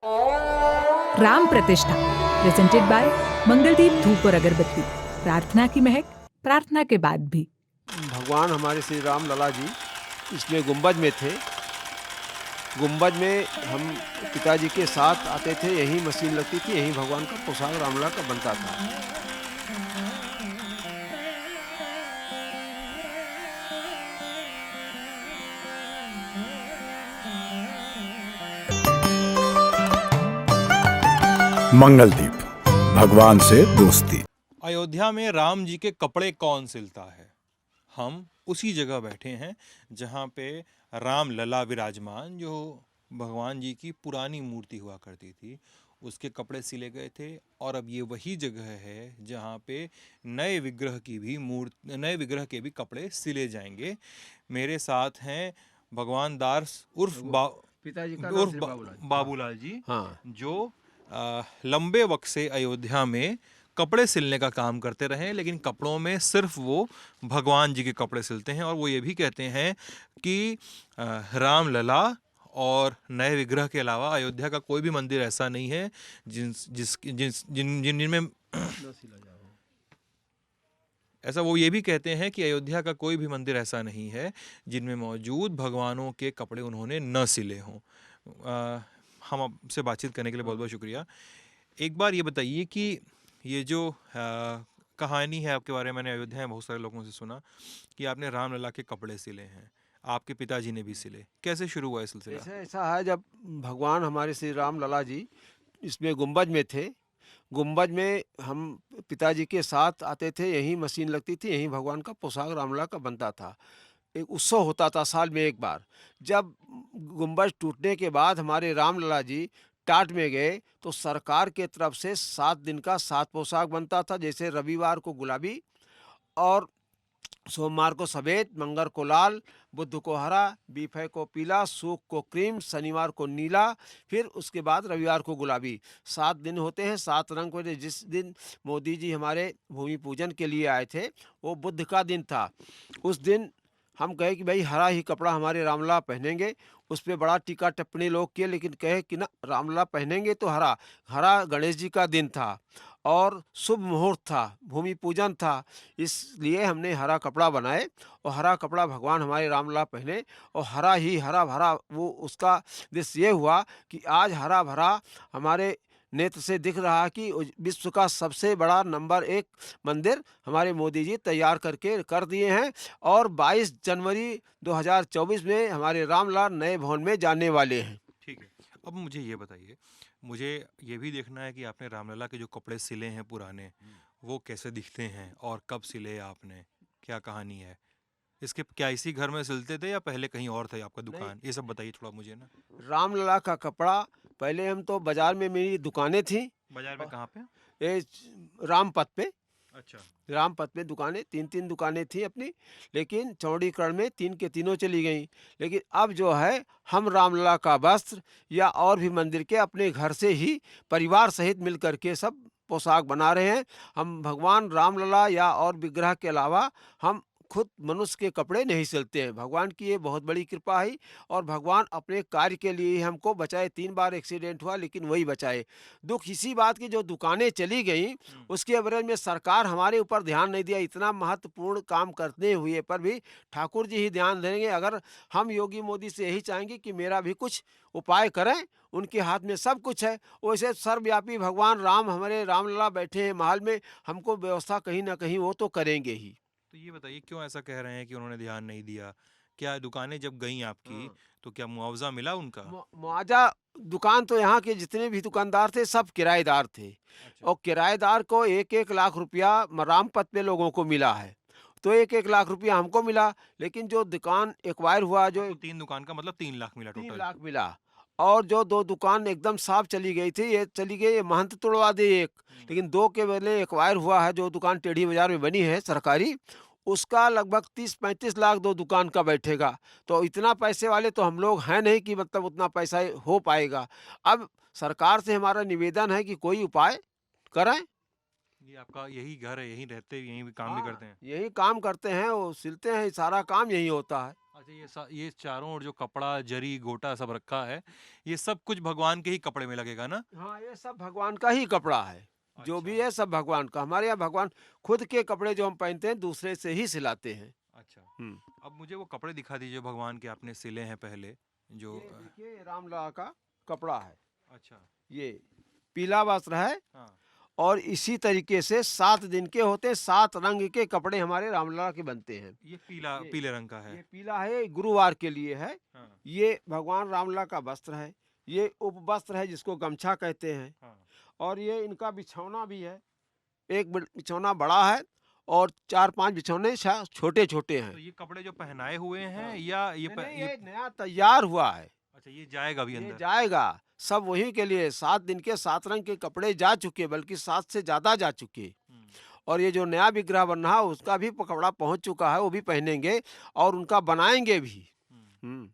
राम प्रतिष्ठा presented by Mangaldeep धूप और अगरबत्ती। प्रार्थना की महक प्रार्थना के बाद भी। भगवान हमारे श्री राम लला जी इसमें गुंबज में थे। गुंबज में हम पिताजी के साथ आते थे, यही मशीन लगती थी, यही भगवान का पोशाक रामलला का बनता था। मंगलदीप, भगवान से दोस्ती। अयोध्या में राम जी के कपड़े कौन सिलता है? हम उसी जगह बैठे हैं जहाँ पे राम लला विराजमान, जो भगवान जी की पुरानी मूर्ति हुआ करती थी, उसके कपड़े सिले गए थे। और अब ये वही जगह है जहाँ पे नए विग्रह के भी कपड़े सिले जाएंगे। मेरे साथ हैं भगवान दास उर्फ पिताजी का उर्फ नाम बाबूलाल जी, हाँ, जो लंबे वक्त से अयोध्या में कपड़े सिलने का काम करते रहे, लेकिन कपड़ों में सिर्फ वो भगवान जी के कपड़े सिलते हैं। और वो ये भी कहते हैं कि राम लला और नए विग्रह के अलावा अयोध्या का कोई भी मंदिर ऐसा नहीं है जिनमें ऐसा वो ये भी कहते हैं कि अयोध्या का कोई भी मंदिर ऐसा नहीं है जिनमें मौजूद भगवानों के कपड़े उन्होंने न सिले हों। हम आपसे बातचीत करने के लिए बहुत बहुत शुक्रिया। एक बार ये बताइए कि ये जो कहानी है आपके बारे में, मैंने अयोध्या में बहुत सारे लोगों से सुना कि आपने रामलला के कपड़े सिले हैं, आपके पिताजी ने भी सिले। कैसे शुरू हुआ ये सिलसिला? ऐसा है, जब भगवान हमारे श्री राम लला जी इसमें गुंबज में थे। गुंबज में हम पिताजी के साथ आते थे, यही मशीन लगती थी, यही भगवान का पोशाक रामलला का बनता था। एक उत्सव होता था साल में एक बार। जब गुंबज टूटने के बाद हमारे रामलला जी टाट में गए तो सरकार के तरफ से 7 दिन का 7 पोशाक बनता था। जैसे रविवार को गुलाबी, और सोमवार को सफ़ेद, मंगल को लाल, बुध को हरा, बीफे को पीला, सूख को क्रीम, शनिवार को नीला, फिर उसके बाद रविवार को गुलाबी। 7 दिन होते हैं, 7 रंग होते। जिस दिन मोदी जी हमारे भूमि पूजन के लिए आए थे वो बुध का दिन था। उस दिन हम कहे कि भाई हरा ही कपड़ा हमारे रामलला पहनेंगे। उस पर बड़ा टीका टिप्पणी लोग किए, लेकिन कहे कि ना, रामलला पहनेंगे तो हरा। हरा गणेश जी का दिन था और शुभ मुहूर्त था, भूमि पूजन था, इसलिए हमने हरा कपड़ा बनाए और हरा कपड़ा भगवान हमारे रामलला पहने। और हरा ही हरा भरा, वो उसका दृश्य ये हुआ कि आज हरा भरा हमारे नेत्र से दिख रहा कि विश्व का सबसे बड़ा नंबर 1 मंदिर हमारे मोदी जी तैयार करके कर दिए हैं। और 22 जनवरी 2024 में हमारे रामलला नए भवन में जाने वाले हैं। ठीक है, अब मुझे ये बताइए, मुझे ये भी देखना है कि आपने रामलला के जो कपड़े सिले हैं पुराने, वो कैसे दिखते हैं और कब सिले आपने, क्या कहानी है इसके? क्या इसी घर में सिलते थे या पहले कहीं और थे आपका दुकान? ये सब बताइए थोड़ा मुझे ना। रामलला का कपड़ा पहले हम तो बाजार में मेरी दुकानें थी। बाजार में कहाँ पे? ये रामपथ पे, अच्छा। रामपथ पे दुकानें, 3 दुकानें थी अपनी, लेकिन चौड़ीकरण में 3 के तीनों चली गई। लेकिन अब जो है हम रामलला का वस्त्र या और भी मंदिर के अपने घर से ही परिवार सहित मिल करके सब पोशाक बना रहे हैं। हम भगवान रामलला या और विग्रह के अलावा हम खुद मनुष्य के कपड़े नहीं सिलते हैं। भगवान की ये बहुत बड़ी कृपा है और भगवान अपने कार्य के लिए ही हमको बचाए। 3 बार एक्सीडेंट हुआ लेकिन वही बचाए। दुख इसी बात की, जो दुकानें चली गई उसके एवरेज में सरकार हमारे ऊपर ध्यान नहीं दिया। इतना महत्वपूर्ण काम करते हुए पर भी ठाकुर जी ही ध्यान देंगे। अगर हम योगी मोदी से यही चाहेंगे कि मेरा भी कुछ उपाय करें, उनके हाथ में सब कुछ है। वैसे सर्वव्यापी भगवान राम हमारे रामलला बैठे हैं महल में, हमको व्यवस्था कहीं ना कहीं वो तो करेंगे ही। तो ये बताइए, क्यों ऐसा कह रहे हैं कि उन्होंने ध्यान नहीं दिया? क्या दुकानें जब गई आपकी तो क्या मुआवजा मिला उनका? मुआवजा, दुकान तो यहाँ के जितने भी दुकानदार थे सब किराएदार थे। अच्छा। और किराएदार को 1-1 लाख रुपया रामपथ पे लोगों को मिला है, तो 1-1 लाख रुपया हमको मिला। लेकिन जो दुकान एक्वायर हुआ, जो तो 3 दुकान का मतलब 3 लाख मिला 3 टोटल? लाख मिला। और जो 2 दुकान एकदम साफ चली गई थी, ये चली गई, ये महंत तोड़वा दी एक। लेकिन 2 के बदले एक्वायर हुआ है, जो दुकान टेढ़ी बाजार में बनी है सरकारी, उसका लगभग 30-35 लाख 2 दुकान का बैठेगा। तो इतना पैसे वाले तो हम लोग हैं नहीं कि मतलब उतना पैसा हो पाएगा। अब सरकार से हमारा निवेदन है कि कोई उपाय करें। ये आपका यही घर है, यहीं रहते यहीं भी काम भी हाँ, करते हैं? यही काम करते हैं, वो सिलते हैं, सारा काम यही होता है। अच्छा, ये चारों ओर जो कपड़ा, जरी, गोटा सब रखा है, ये सब कुछ भगवान के ही कपड़े में लगेगा ना? हाँ, ये सब भगवान का ही कपड़ा है। जो भी अच्छा। है सब भगवान का। हमारे यहाँ भगवान खुद के कपड़े जो हम पहनते हैं दूसरे से ही सिलाते हैं। अच्छा, हम्म। अब मुझे वो कपड़े दिखा दीजिए भगवान के आपने सिले हैं पहले, जो ये देखिए, ये रामलला का कपड़ा है। अच्छा, ये पीला वस्त्र है हाँ, और इसी तरीके से 7 दिन के होते हैं, 7 रंग के कपड़े हमारे रामलला के बनते हैं। ये ये पीले रंग का है। ये पीला है, ये गुरुवार के लिए है। हाँ, ये भगवान रामलला का वस्त्र है। ये उपवस्त्र है जिसको गमछा कहते हैं। हाँ, और ये इनका बिछौना भी है। एक बिछौना बड़ा है और 4-5 बिछौने छोटे छोटे तो हैं। ये कपड़े जो पहनाए हुए हैं हाँ। या ये नहीं, प, नहीं, ये ये नया तैयार हुआ है। अच्छा, ये जाएगा अभी ये अंदर? जाएगा सब वही के लिए। 7 दिन के 7 रंग के कपड़े जा चुके, बल्कि 7 से ज्यादा जा चुके। हम्म, और ये जो नया विग्रह बन रहा है उसका भी कपड़ा पहुंच चुका है, वो भी पहनेंगे और उनका बनाएंगे भी। हम्म। हम्म।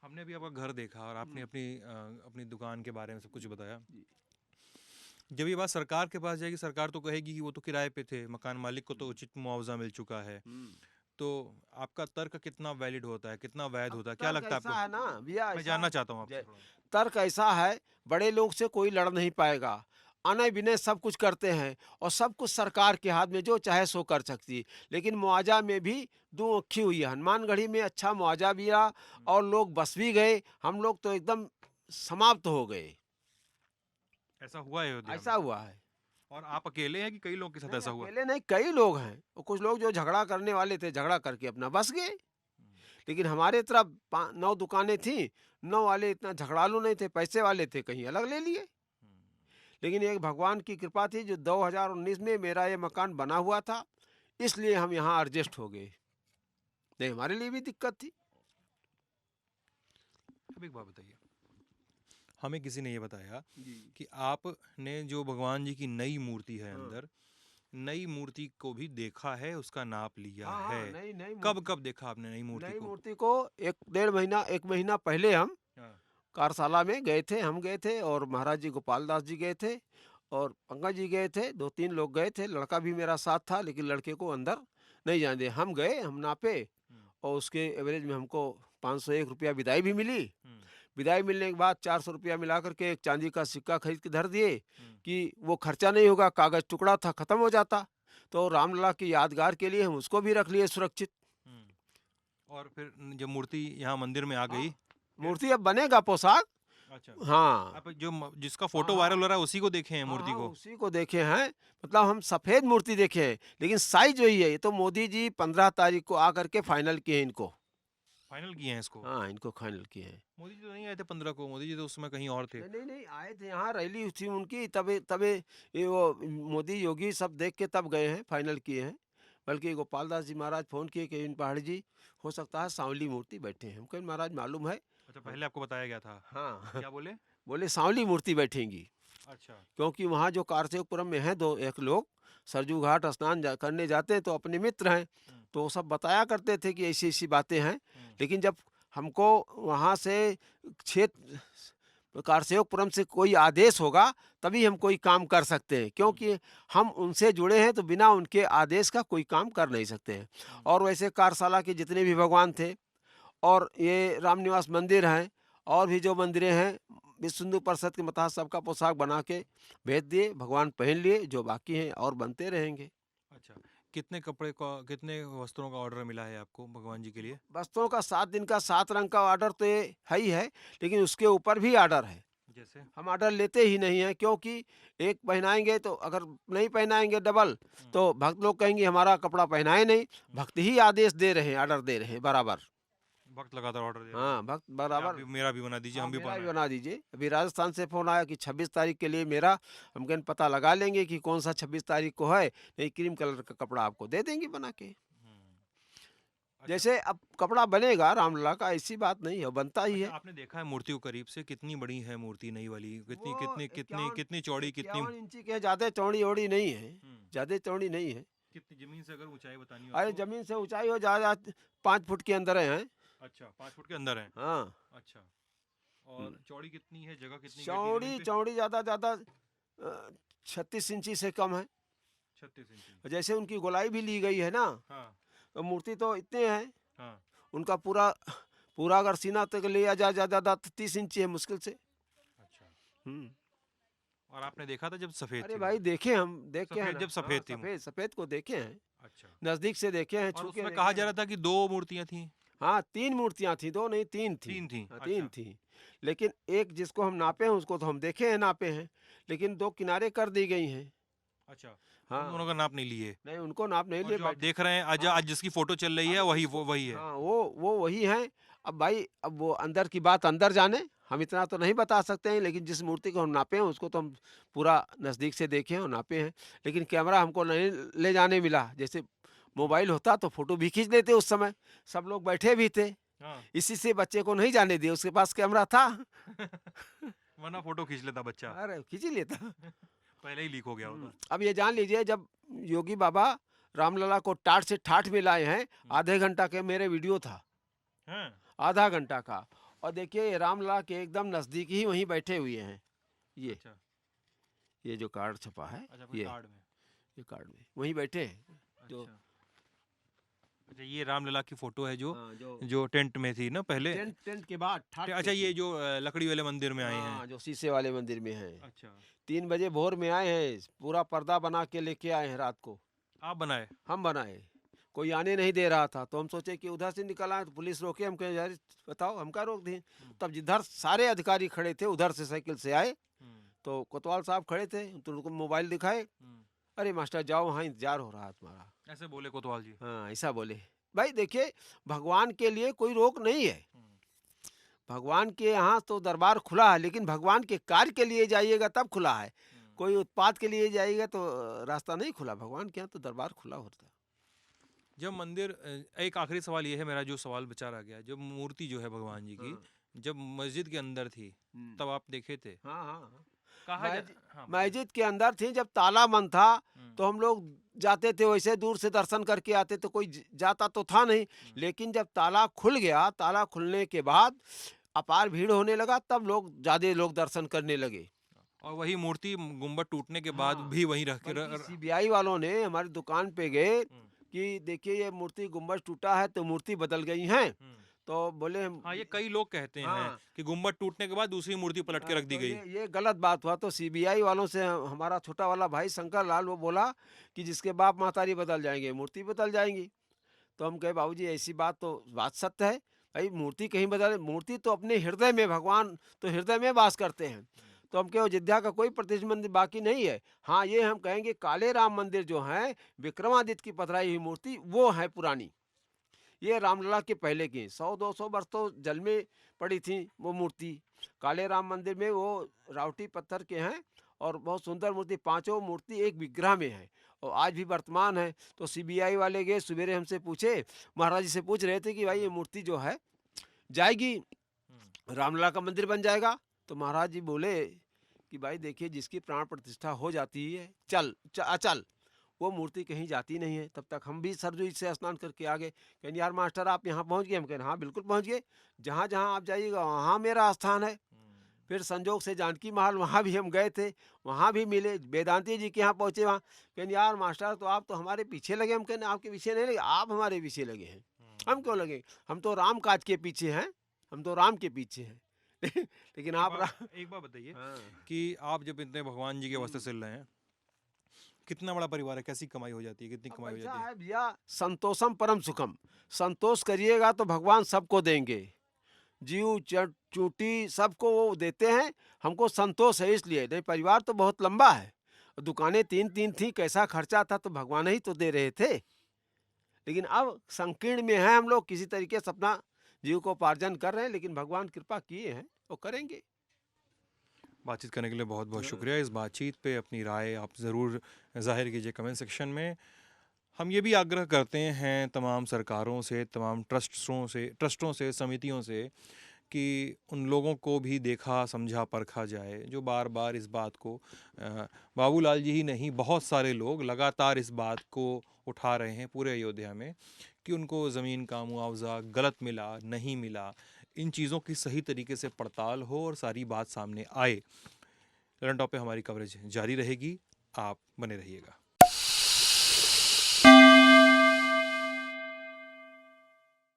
हमने अभी आपका घर देखा और आपने अपनी दुकान के बारे में सब कुछ बताया। जब ये बात सरकार के पास जाएगी, सरकार तो कहेगी कि वो तो किराए पे थे, मकान मालिक को तो उचित मुआवजा मिल चुका है। तो आपका तर्क कितना वैलिड होता है, कितना वैध होता है, क्या तर्क लगता है ऐसा आपको? है ना भैया, मैं ऐसा जानना चाहता हूँ आपसे जय- थोड़ा। तर्क ऐसा है, बड़े लोग से कोई लड़ नहीं पाएगा। अनय विनय सब कुछ करते हैं और सब कुछ सरकार के हाथ में, जो चाहे सो कर सकती है। लेकिन मुआवजा में भी दो अक्खी हुई है। हनुमानगढ़ी में अच्छा मुआवजा भी रहा और लोग बस भी गए। हम लोग तो एकदम समाप्त हो गए। ऐसा हुआ है अयोध्या ऐसा में? हुआ है। और आप अकेले हैं कि कई लोगों के साथ नहीं, ऐसा हुआ? अकेले नहीं, कई लोग हैं। और कुछ लोग जो झगड़ा करने वाले थे, झगड़ा करके अपना बस गए। लेकिन हमारे तरफ 9 दुकानें थी, 9 वाले इतना झगड़ालू नहीं थे, पैसे वाले थे, कहीं अलग ले लिए। लेकिन एक भगवान की कृपा थी, जो 2019 में मेरा ये मकान बना हुआ था, इसलिए हम यहाँ एडजस्ट हो गए। नहीं, हमारे लिए भी दिक्कत थी। अब एक बात बताइए, हमें किसी ने ये बताया कि आपने जो भगवान जी की नई मूर्ति है हाँ। अंदर, नई मूर्ति को भी देखा है, उसका नाप लिया हाँ, हाँ, है। नई नई कब मूर्ति, कब देखा आपने नई मूर्ति नई को? मूर्ति को 1 महीना पहले हम हाँ, कार्यशाला में गए थे। हम गए थे और महाराज जी गोपाल दास जी गए थे और पंकज जी गए थे। 2-3 लोग गए थे, लड़का भी मेरा साथ था, लेकिन लड़के को अंदर नहीं जाने दिया। हम गए, हम नापे और उसके एवरेज में हमको 501 रुपया विदाई भी मिली। विदाई मिलने के बाद 400 रुपया मिला करके एक चांदी का सिक्का खरीद के धर दिए कि वो खर्चा नहीं होगा, कागज टुकड़ा था, खत्म हो जाता। तो रामलला की यादगार के लिए हम उसको भी रख लिए सुरक्षित। और फिर जब मूर्ति यहाँ मंदिर में आ गई, मूर्ति अब बनेगा पोशाक। अच्छा, हाँ, आप जिसका फोटो हाँ, वायरल हो रहा है उसी को देखे हैं हाँ, मूर्ति हाँ, को? उसी को देखे हैं। मतलब हम सफेद मूर्ति देखे हैं, लेकिन साइज वही है। ये तो मोदी जी 15 तारीख को आकर के फाइनल किए हैं इनको। फाइनल किए हैं इसको? हाँ, इनको फाइनल किए हैं। मोदी जी तो नहीं आए थे 15 को, मोदी जी तो उस समय कहीं और थे। नहीं, नहीं, नहीं, आए थे, यहाँ रैली थी उनकी, तबे तबे ये वो मोदी योगी सब देख के तब गए हैं, फाइनल किए हैं। बल्कि गोपाल दास जी महाराज फोन किए कि इन पहाड़ी जी हो सकता है सांवली मूर्ति बैठे हैं। हम कहे महाराज मालूम है। अच्छा, पहले आपको बताया गया था? हाँ, क्या बोले? बोले सांवली मूर्ति बैठेंगी। अच्छा, क्योंकि वहाँ जो कारसेवपुरम में है एक लोग सरजू घाट स्नान करने जाते हैं, तो अपने मित्र हैं, तो वो सब बताया करते थे कि ऐसी ऐसी बातें हैं। लेकिन जब हमको वहाँ से क्षेत्र कारसेवकपुरम से कोई आदेश होगा तभी हम कोई काम कर सकते हैं, क्योंकि हम उनसे जुड़े हैं, तो बिना उनके आदेश का कोई काम कर नहीं सकते हैं। और वैसे कार्यशाला के जितने भी भगवान थे और ये रामनिवास मंदिर हैं और भी जो मंदिरें हैं, विश्व हिंदू परिषद के मतहत सबका पोशाक बना के भेज दिए, भगवान पहन लिए, जो बाकी हैं और बनते रहेंगे। अच्छा, कितने वस्त्रों का ऑर्डर मिला है आपको भगवान जी के लिए? वस्त्रों का 7 दिन का 7 रंग का ऑर्डर तो ये है ही है, लेकिन उसके ऊपर भी ऑर्डर है। जैसे? हम ऑर्डर लेते ही नहीं हैं, क्योंकि एक पहनाएंगे तो अगर नहीं पहनाएंगे डबल, तो भक्त लोग कहेंगे हमारा कपड़ा पहनाए नहीं। भक्त ही आदेश दे रहे हैं, ऑर्डर दे रहे हैं बराबर। वक्त लगातार ऑर्डर दे रहे हाँ, भक्त हैं। बराबर। मेरा भी बना दीजिए, हाँ, हम भी मेरा भी बनाएं। बना दीजिए। अभी राजस्थान से फोन आया कि 26 तारीख के लिए मेरा, हम कहें पता लगा लेंगे कि कौन सा 26 तारीख को है, नहीं क्रीम कलर का कपड़ा आपको दे देंगे बना के। अच्छा, जैसे अब कपड़ा बनेगा रामलला का, ऐसी बात नहीं है, बनता ही है। अच्छा, आपने देखा है मूर्ति को करीब से? कितनी बड़ी है मूर्ति नई वाली? कितनी वो कितनी कितनी 51 कितनी चौड़ी, कितनी 51 इंची के, ज्यादा चौड़ी ओड़ी नहीं है, ज्यादा चौड़ी नहीं है। कितनी जमीन से अगर ऊंचाई बतानी हो अरे आपको? जमीन से ऊंचाई हो ज्यादा 5 फुट के अंदर है। अच्छा, 5 फुट के अंदर है। हाँ, अच्छा, और चौड़ी कितनी है? जगह कितनी? चौड़ी ज्यादा 36 इंची से कम है। 36 इंची। जैसे उनकी गोलाई भी ली गई है ना, हाँ तो मूर्ति तो इतने हैं, हाँ। उनका पूरा पूरा अगर सीना तक लिया जा ज्यादा तो 30 इंची है मुश्किल से। अच्छा। हम्म। और आपने देखा था जब सफेद अरे थी भाई वो? देखे, हम देख के हैं सफेद ना, जब सफेद थी वो। सफेद सफेद को देखे हैं, अच्छा। नजदीक से देखे हैं, और छू के उसमें देखे कहा जा हैं। रहा था कि 2 मूर्तियां थी। हाँ 3 मूर्तियां थी, 2 नहीं 3 थी। 3 थी। हाँ, अच्छा। 3 थी, लेकिन एक जिसको हम नापे हैं उसको तो हम देखे हैं, नापे हैं, लेकिन 2 किनारे कर दी गई हैं। अच्छा। हाँ उन दोनों का नाप नहीं लिए। नहीं, उनको नाप नहीं और लिए जो आप बैठे। देख रहे हैं आज हाँ। आज जिसकी फोटो चल रही है अब वही इसको, वही है। हाँ वो वही है। अब भाई, अब वो अंदर की बात अंदर जाने, हम इतना तो नहीं बता सकते हैं, लेकिन जिस मूर्ति को हम नापे हैं उसको तो हम पूरा नज़दीक से देखे हैं और नापे हैं, लेकिन कैमरा हमको नहीं ले जाने मिला। जैसे मोबाइल होता तो फोटो भी खींच लेते, उस समय सब लोग बैठे भी थे, हाँ। इसी से बच्चे को नहीं जाने दिए, उसके पास कैमरा था। वरना फोटो खींच लेता बच्चा। अरे खींच ही लेता। पहले ही लीक हो गया होता। अब ये जान लीजिए, जब योगी बाबा रामलला को टाट से ठाठ में लाए हैं, आधे घंटा के मेरे वीडियो था, हैं? आधा घंटा का। और देखिए ये रामलला के एकदम नज़दीक ही वहीं बैठे हुए हैं, ये अच्छा। ये जो कार्ड छपा है, अच्छा कोई ये कार्ड में। ये कार्ड में वहीं बैठे हैं जो। अच्छा। अच्छा ये रामलला की फोटो है जो हाँ, जो जो टेंट में थी ना पहले। टेंट के बाद ठाठ पे अच्छा थी। ये जो लकड़ी वाले मंदिर में आए हैं। हाँ, जो शीशे वाले मंदिर में हैं। अच्छा। 3 बजे भोर में आए हैं, पूरा पर्दा बना के लेके आए हैं रात को, आप बनाए? हम बनाए। कोई आने नहीं दे रहा था, तो हम सोचे कि उधर से निकल आए, तो पुलिस रोके, हम कहे यार बताओ हम क्या रोक दें। तब जिधर सारे अधिकारी खड़े थे उधर से साइकिल से आए, तो कोतवाल साहब खड़े थे, तो उनको मोबाइल दिखाए, अरे मास्टर जाओ वहाँ इंतजार हो रहा है तुम्हारा। ऐसे बोले कोतवाल जी? हाँ ऐसा बोले। भाई देखिए, भगवान के लिए कोई रोक नहीं है, भगवान के यहाँ तो दरबार खुला है, लेकिन भगवान के कार्य के लिए जाइएगा तब खुला है, कोई उत्पात के लिए जाइएगा तो रास्ता नहीं खुला। भगवान के यहाँ तो दरबार खुला होता है। जब मंदिर एक आखिरी सवाल ये है मेरा, जो सवाल बचा रह गया, जब मूर्ति जो है भगवान जी की जब मस्जिद के अंदर थी तब आप देखे थे? हाँ हाँ, कहा हाँ, मस्जिद के अंदर थी, जब ताला बंद था तो हम लोग जाते थे, वैसे दूर से दर्शन करके आते, तो कोई जाता तो था नहीं, लेकिन जब ताला खुल गया, ताला खुलने के बाद अपार भीड़ होने लगा, तब लोग ज्यादा लोग दर्शन करने लगे। और वही मूर्ति गुंबद टूटने के बाद भी वहीं रख के सीबीआई वालों ने हमारी दुकान पे गए कि देखिए ये मूर्ति गुंबद टूटा है, तो मूर्ति बदल गई है, तो बोले हाँ ये कई लोग कहते हैं हाँ, कि गुंबद टूटने के बाद दूसरी मूर्ति पलट के रख दी तो गई। ये गलत बात हुआ। तो सीबीआई वालों से हमारा छोटा वाला भाई शंकर लाल वो बोला कि जिसके बाप महतारी बदल जाएंगे मूर्ति बदल जाएंगी। तो हम कहे बाबूजी ऐसी बात तो बात सत्य है, भाई मूर्ति कहीं बदल, मूर्ति तो अपने हृदय में, भगवान तो हृदय में वास करते हैं, तो हम कहे अयोध्या का कोई प्रतिष्ठित बाकी नहीं है। हाँ ये हम कहेंगे काले राम मंदिर जो है विक्रमादित्य की पथराई हुई मूर्ति वो है पुरानी, ये रामलला के पहले की 100-200 वर्ष तो जल में पड़ी थी वो मूर्ति। काले राम मंदिर में वो रावटी पत्थर के हैं और बहुत सुंदर मूर्ति, 5 मूर्ति एक विग्रह में है और आज भी वर्तमान है। तो सीबीआई वाले गए, सवेरे हमसे पूछे, महाराज जी से पूछ रहे थे कि भाई ये मूर्ति जो है जाएगी, रामलला का मंदिर बन जाएगा? तो महाराज जी बोले कि भाई देखिए जिसकी प्राण प्रतिष्ठा हो जाती है अचल, वो मूर्ति कहीं जाती नहीं है। तब तक हम भी सरजू से स्नान करके आ गए, कहें यार मास्टर आप यहाँ पहुँच गए? हम कहें हाँ बिल्कुल पहुँच गए, जहाँ जहाँ आप जाइएगा वहाँ मेरा स्थान है। फिर संजोग से जानकी महल वहाँ भी हम गए थे, वहाँ भी मिले, वेदांती जी के यहाँ पहुँचे, वहाँ कहें यार मास्टर तो आप तो हमारे पीछे लगे। हम कहने आपके पीछे नहीं लगे, आप हमारे पीछे लगे हैं। हम क्यों लगे? हम तो राम काज के पीछे हैं, हम तो राम के पीछे हैं। लेकिन आप एक बात बताइए कि आप जब इतने भगवान जी के वस्त्र सिल रहे हैं, कितना बड़ा परिवार है, कैसी कमाई हो जाती है, कितनी कमाई हो जाती है? भैया संतोषम परम सुखम, संतोष करिएगा तो भगवान सबको देंगे, जीव चूटी सबको वो देते हैं, हमको संतोष है इसलिए। नहीं परिवार तो बहुत लंबा है, दुकानें 3 थी, कैसा खर्चा था तो भगवान ही तो दे रहे थे। लेकिन अब संकीर्ण में है हम लोग, किसी तरीके से अपना जीव को उपार्जन कर रहे हैं, लेकिन भगवान कृपा किए हैं वो करेंगे। बातचीत करने के लिए बहुत बहुत शुक्रिया। इस बातचीत पे अपनी राय आप ज़रूर ज़ाहिर कीजिए कमेंट सेक्शन में। हम ये भी आग्रह करते हैं तमाम सरकारों से, तमाम ट्रस्टों से, समितियों से कि उन लोगों को भी देखा समझा परखा जाए जो बार बार इस बात को, बाबूलाल जी ही नहीं बहुत सारे लोग लगातार इस बात को उठा रहे हैं पूरे अयोध्या में कि उनको ज़मीन का मुआवजा गलत मिला, नहीं मिला। इन चीज़ों की सही तरीके से पड़ताल हो और सारी बात सामने आए। ललन टॉप पे हमारी कवरेज जारी रहेगी, आप बने रहिएगा।